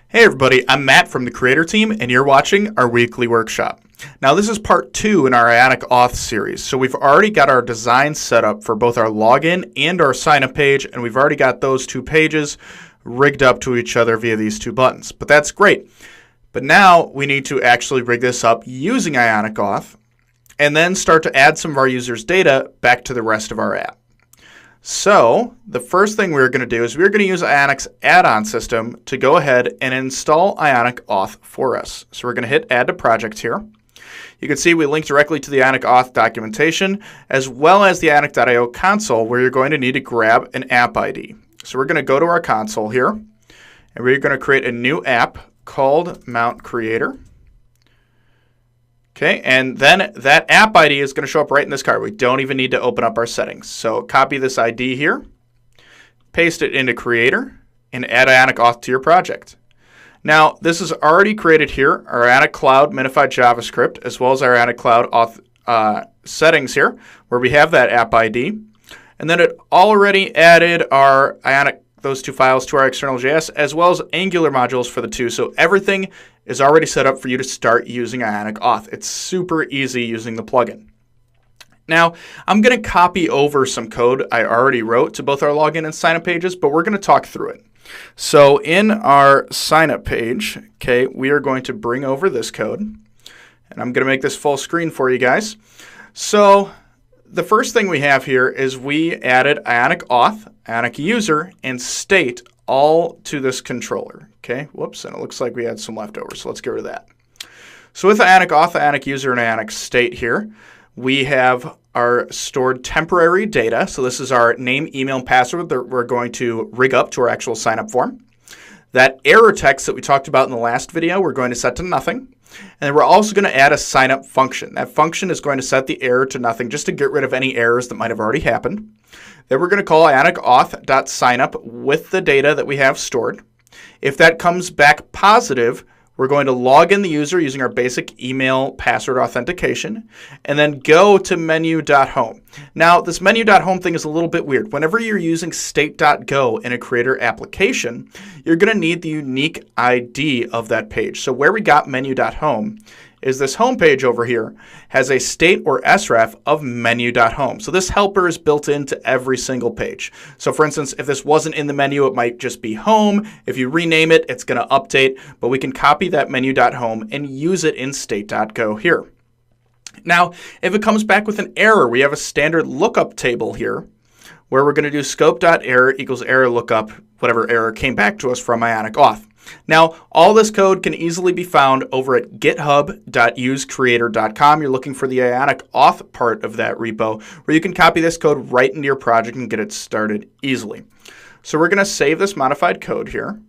Hey everybody, I'm Matt from the Creator Team, and you're watching our weekly workshop. Now this is part 2 in our Ionic Auth series, so we've already got our design set up for both our login and our sign up page, and we've already got those two pages rigged up to each other via these two buttons. But that's great. But now we need to actually rig this up using Ionic Auth, and then start to add some of our users' data back to the rest of our app. So the first thing we're going to do is we're going to use Ionic's add-on system to go ahead and install Ionic Auth for us. So we're going to hit Add to Project here. You can see we link directly to the Ionic Auth documentation as well as the Ionic.io console, where you're going to need to grab an app ID. So we're going to go to our console here, and we're going to create a new app called Mount Creator. Okay, and then that app ID is going to show up right in this card. We don't even need to open up our settings. So copy this ID here, paste it into Creator, and add Ionic Auth to your project. Now, this is already created here, our Ionic Cloud minified JavaScript, as well as our Ionic Cloud Auth settings here, where we have that app ID. And then it already added our Ionic, those two files to our external JS, as well as Angular modules for the two. So everything is already set up for you to start using Ionic Auth. It's super easy using the plugin. Now, I'm going to copy over some code I already wrote to both our login and signup pages, but we're going to talk through it. So in our signup page, okay, we are going to bring over this code, and I'm going to make this full screen for you guys. So the first thing we have here is we added Ionic Auth, Ionic User, and State all to this controller. Okay, whoops, and it looks like we had some leftovers, so let's get rid of that. So with Ionic Auth, Ionic User, and Ionic State here, we have our stored temporary data. So this is our name, email, and password that we're going to rig up to our actual sign-up form. That error text that we talked about in the last video, we're going to set to nothing. And then we're also going to add a sign-up function. That function is going to set the error to nothing just to get rid of any errors that might have already happened. Then we're going to call ionic.auth.signup with the data that we have stored. If that comes back positive, we're going to log in the user using our basic email password authentication, and then go to menu.home. Now, this menu.home thing is a little bit weird. Whenever you're using state.go in a Creator application, you're going to need the unique ID of that page. So where we got menu.home is this home page over here has a state or sref of menu.home. So this helper is built into every single page. So for instance, if this wasn't in the menu, it might just be home. If you rename it, it's going to update, but we can copy that menu.home and use it in state.go here. Now, if it comes back with an error, we have a standard lookup table here where we're going to do scope.error equals error lookup, whatever error came back to us from Ionic Auth. Now, all this code can easily be found over at github.usecreator.com. You're looking for the Ionic Auth part of that repo, where you can copy this code right into your project and get it started easily. So we're going to save this modified code here.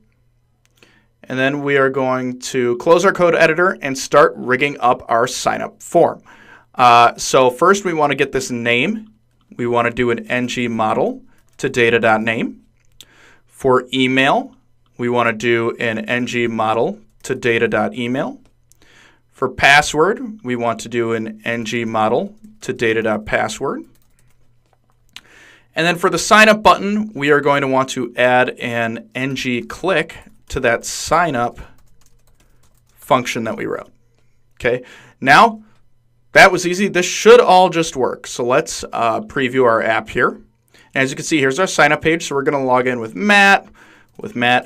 And then we are going to close our code editor and start rigging up our signup form. So first we want to get this name. We want to do an ng model to data.name. For email, we want to do an ng model to data.email. For password, we want to do an ng model to data.password. And then for the sign up button, we are going to want to add an ng click to that sign up function that we wrote. Okay, now that was easy. This should all just work. So let's preview our app here. And as you can see, here's our sign up page. So we're going to log in with Matt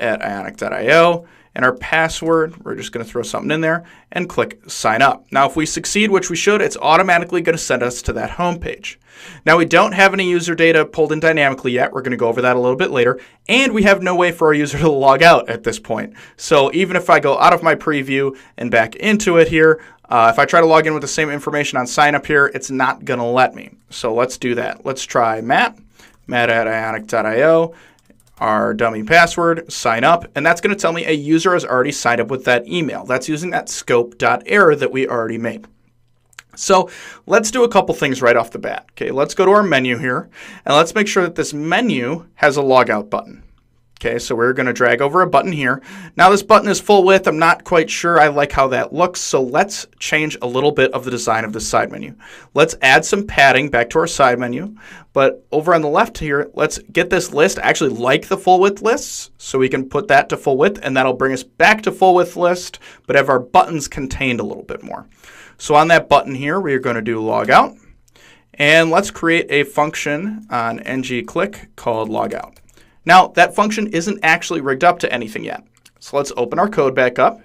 at ionic.io, and our password, we're just going to throw something in there and click sign up. Now, if we succeed, which we should, it's automatically going to send us to that home page. Now, we don't have any user data pulled in dynamically yet. We're going to go over that a little bit later, and we have no way for our user to log out at this point. So even if I go out of my preview and back into it here, if I try to log in with the same information on sign up here, it's not going to let me. So let's do that. Let's try Matt at ionic.io. Our dummy password, sign up, and that's going to tell me a user has already signed up with that email. That's using that scope.error that we already made. So let's do a couple things right off the bat. Okay, let's go to our menu here, and let's make sure that this menu has a logout button. Okay, so we're going to drag over a button here. Now this button is full width. I'm not quite sure I like how that looks, so let's change a little bit of the design of the side menu. Let's add some padding back to our side menu, but over on the left here, let's get this list. I actually like the full width lists, so we can put that to full width, and that'll bring us back to full width list, but have our buttons contained a little bit more. So on that button here, we are going to do log out, and let's create a function on ng-click called logout. Now, that function isn't actually rigged up to anything yet. So let's open our code back up.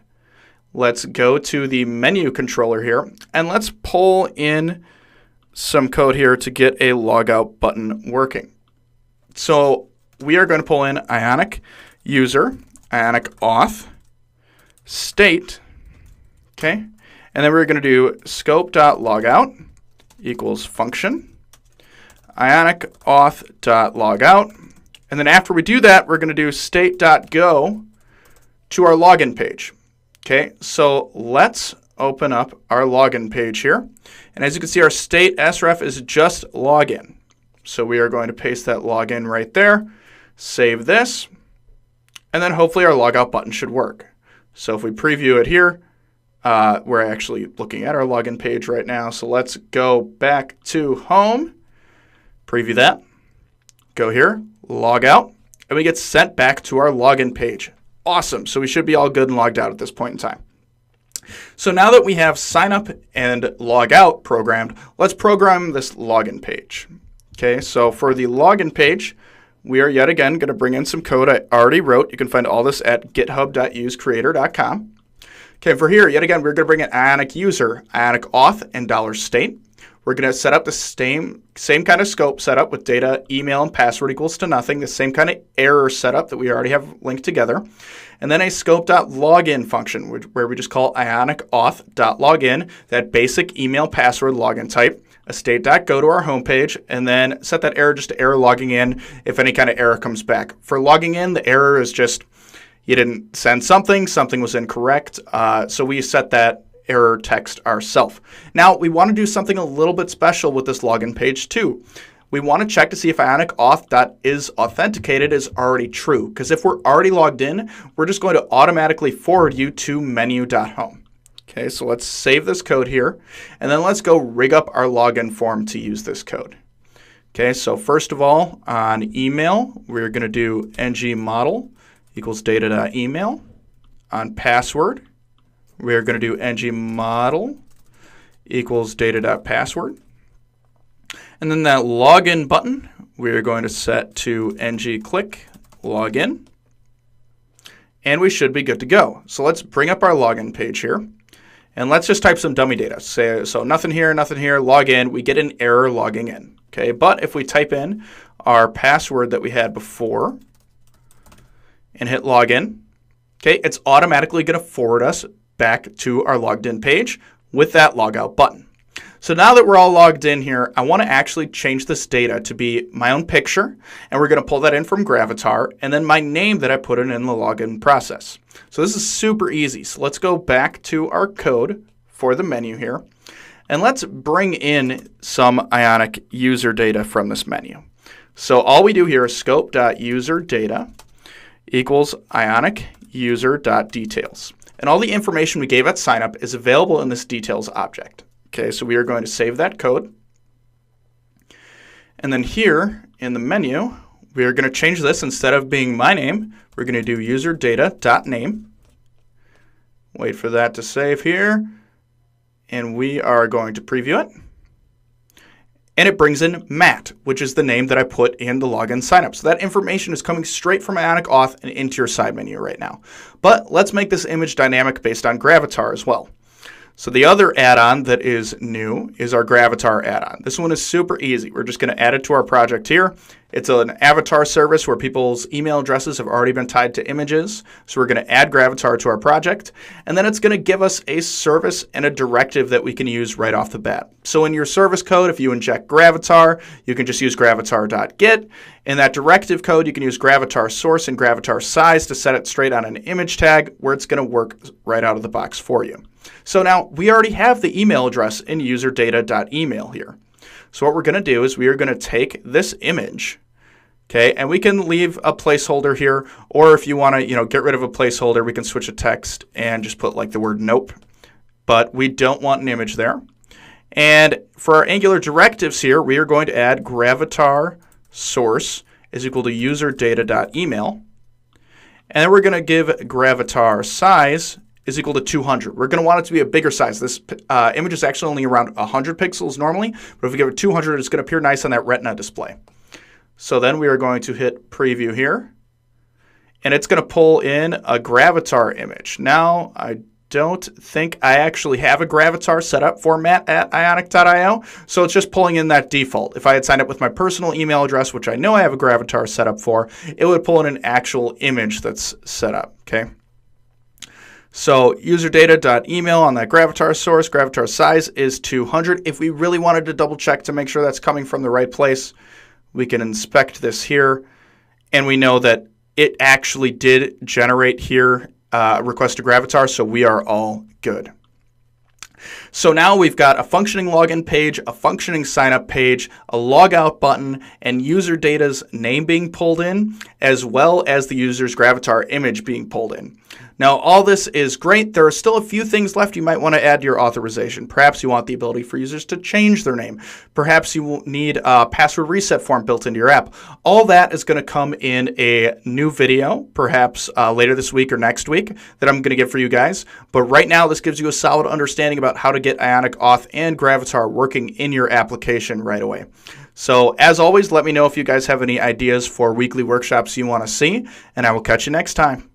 Let's go to the menu controller here, and let's pull in some code here to get a logout button working. So we are going to pull in Ionic user, Ionic auth, state, okay? And then we're going to do scope.logout equals function, Ionic auth.logout. And then after we do that, we're going to do state.go to our login page. Okay, so let's open up our login page here. And as you can see, our state sref is just login. So we are going to paste that login right there, save this, and then hopefully our logout button should work. So if we preview it here, we're actually looking at our login page right now. So let's go back to home, preview that, go here, log out, and we get sent back to our login page. Awesome. So we should be all good and logged out at this point in time. So now that we have sign up and log out programmed, let's program this login page. Okay, so for the login page, we are yet again going to bring in some code I already wrote. You can find all this at github.usecreator.com. Okay, for here, yet again, we're going to bring in Ionic user, Ionic auth, and $state. We're going to set up the same kind of scope setup with data, email, and password equals to nothing, the same kind of error setup that we already have linked together. And then a scope.login function, where we just call Ionic auth.login, that basic email password login type, a state.go to our homepage, and then set that error just to error logging in if any kind of error comes back. For logging in, the error is just you didn't send something was incorrect, so we set that error text ourselves. Now, we want to do something a little bit special with this login page too. We want to check to see if Ionic auth.isAuthenticated is already true, because if we're already logged in, we're just going to automatically forward you to menu.home. Okay, so let's save this code here, and then let's go rig up our login form to use this code. Okay, so first of all, on email, we're going to do ng-model equals data.email. On password, we're going to do ng-model equals data.password. And then that login button, we're going to set to ng-click login. And we should be good to go. So let's bring up our login page here. And let's just type some dummy data. So nothing here, log in. We get an error logging in. Okay, but if we type in our password that we had before and hit login, okay, it's automatically going to forward us back to our logged in page with that logout button. So now that we're all logged in here, I want to actually change this data to be my own picture, and we're going to pull that in from Gravatar, and then my name that I put in the login process. So this is super easy. So let's go back to our code for the menu here, and let's bring in some Ionic user data from this menu. So all we do here is scope.userdata equals Ionic user.details. And all the information we gave at signup is available in this details object. Okay, so we are going to save that code. And then here in the menu, we are going to change this. Instead of being my name, we're going to do userdata.name. Wait for that to save here. And we are going to preview it. And it brings in Matt, which is the name that I put in the login signup. So that information is coming straight from Ionic Auth and into your side menu right now. But let's make this image dynamic based on Gravatar as well. So the other add-on that is new is our Gravatar add-on. This one is super easy. We're just going to add it to our project here. It's an avatar service where people's email addresses have already been tied to images. So we're going to add Gravatar to our project. And then it's going to give us a service and a directive that we can use right off the bat. So in your service code, if you inject Gravatar, you can just use gravatar.get. In that directive code, you can use Gravatar source and Gravatar size to set it straight on an image tag where it's going to work right out of the box for you. So now we already have the email address in userdata.email here. So what we're going to do is we are going to take this image Okay, and we can leave a placeholder here, or if you want to, get rid of a placeholder, we can switch a text and just put like the word nope. But we don't want an image there. And for our Angular directives here, we are going to add gravatar source is equal to user data.email. And then we're going to give gravatar size is equal to 200. We're going to want it to be a bigger size. This image is actually only around 100 pixels normally, but if we give it 200, it's going to appear nice on that Retina display. So then we are going to hit preview here, and it's going to pull in a gravatar image. Now, I don't think I actually have a gravatar set up format at ionic.io, so it's just pulling in that default. If I had signed up with my personal email address, which I know I have a gravatar set up for, it would pull in an actual image that's set up, okay? So userdata.email on that gravatar source, gravatar size is 200. If we really wanted to double check to make sure that's coming from the right place, we can inspect this here, and we know that it actually did generate here request to gravatar, so we are all good. So now we've got a functioning login page, a functioning signup page, a logout button, and user data's name being pulled in, as well as the user's gravatar image being pulled in. Now, all this is great. There are still a few things left you might want to add to your authorization. Perhaps you want the ability for users to change their name. Perhaps you will need a password reset form built into your app. All that is going to come in a new video, perhaps later this week or next week, that I'm going to get for you guys. But right now, this gives you a solid understanding about how to get Ionic Auth and Gravatar working in your application right away. So, as always, let me know if you guys have any ideas for weekly workshops you want to see, and I will catch you next time.